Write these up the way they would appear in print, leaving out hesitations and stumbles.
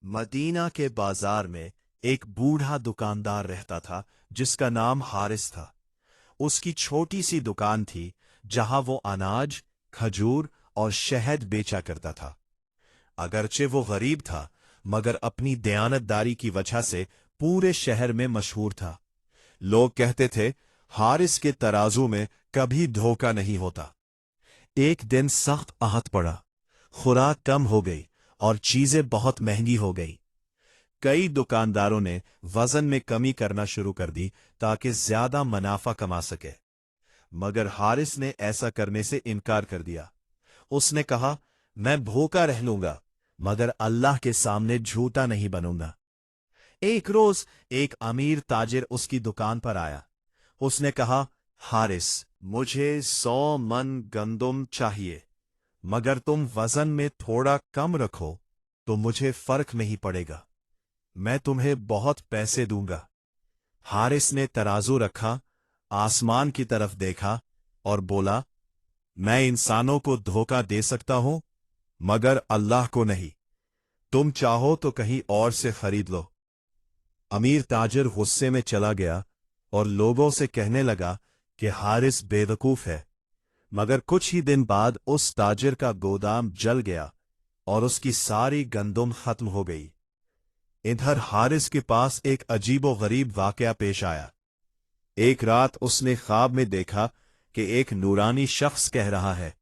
Medina के बाजार में एक बूढ़ा दुकानदार रहता था जिसका नाम हारिस था। उसकी छोटी सी दुकान थी जहां वो अनाज, खजूर और शहद बेचा करता था। अगरचे वो गरीब था, मगर अपनी दयानतदारी की वजह से पूरे शहर में मशहूर था। लोग कहते थे, हारिस के तराजू में कभी धोखा नहीं होता। एक दिन सख्त आहत पड़ा। खुराक कम हो गई और चीजें बहुत महंगी हो गई। कई दुकानदारों ने वजन में कमी करना शुरू कर दी ताकि ज्यादा मुनाफा कमा सके, मगर हारिस ने ऐसा करने से इनकार कर दिया। उसने कहा, मैं भूखा रह लूंगा, मगर अल्लाह के सामने झूठा नहीं बनूंगा। एक रोज एक अमीर ताजिर उसकी दुकान पर आया। उसने कहा, हारिस, मुझे 100 मन गंदुम चाहिए, मगर तुम वजन में थोड़ा कम रखो तो मुझे फर्क नहीं पड़ेगा। मैं तुम्हें बहुत पैसे दूंगा। हारिस ने तराजू रखा, आसमान की तरफ देखा और बोला, मैं इंसानों को धोखा दे सकता हूं, मगर अल्लाह को नहीं। तुम चाहो तो कहीं और से खरीद लो। अमीर ताजिर गुस्से में चला गया और लोगों से कहने लगा कि हारिस बेवकूफ है। मगर कुछ ही दिन बाद उस ताजिर का गोदाम जल गया और उसकी सारी गंदुम खत्म हो गई। इधर हारिस के पास एक अजीबो-गरीब वाकया पेश आया। एक रात उसने ख्वाब में देखा कि एक नूरानी शख्स कह रहा है,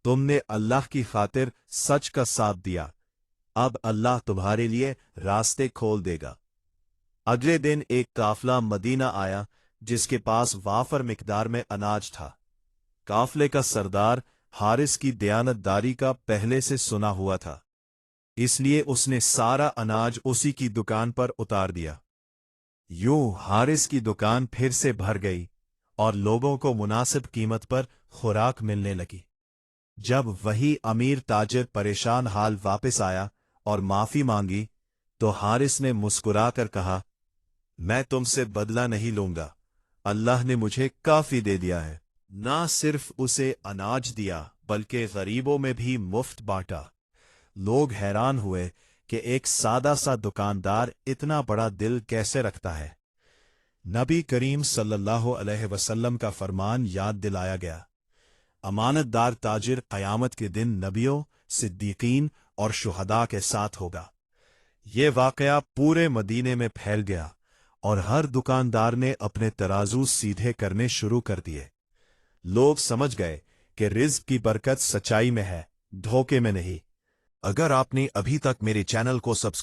तुमने अल्लाह की खातिर सच का साथ दिया, अब अल्लाह तुम्हारे लिए रास्ते खोल देगा। अगले दिन एक काफला मदीना आया जिसके पास वाफर मिकदार में अनाज था। काफले का सरदार हारिस की दयानतदारी का पहले से सुना हुआ था, इसलिए उसने सारा अनाज उसी की दुकान पर उतार दिया। यूं हारिस की दुकान फिर से भर गई और लोगों को मुनासिब कीमत पर खुराक मिलने लगी। जब वही अमीर ताजिर परेशान हाल वापस आया और माफी मांगी, तो हारिस ने मुस्कुराकर कहा, मैं तुमसे बदला नहीं लूंगा, अल्लाह ने मुझे काफी दे दिया है। ना सिर्फ उसे अनाज दिया बल्कि गरीबों में भी मुफ्त बांटा। लोग हैरान हुए कि एक सादा सा दुकानदार इतना बड़ा दिल कैसे रखता है। नबी करीम सल्लल्लाहु अलैहि वसल्लम का फरमान याद दिलाया गया, अमानतदार ताजिर क़यामत के दिन नबियों, सिद्दीकीन और शुहदा के साथ होगा। ये वाकया पूरे मदीने में फैल गया और हर दुकानदार ने अपने तराजू सीधे करने शुरू कर दिए। लोग समझ गए कि रिज़्क़ की बरकत सच्चाई में है, धोखे में नहीं। अगर आपने अभी तक मेरे चैनल को सब्सक्राइब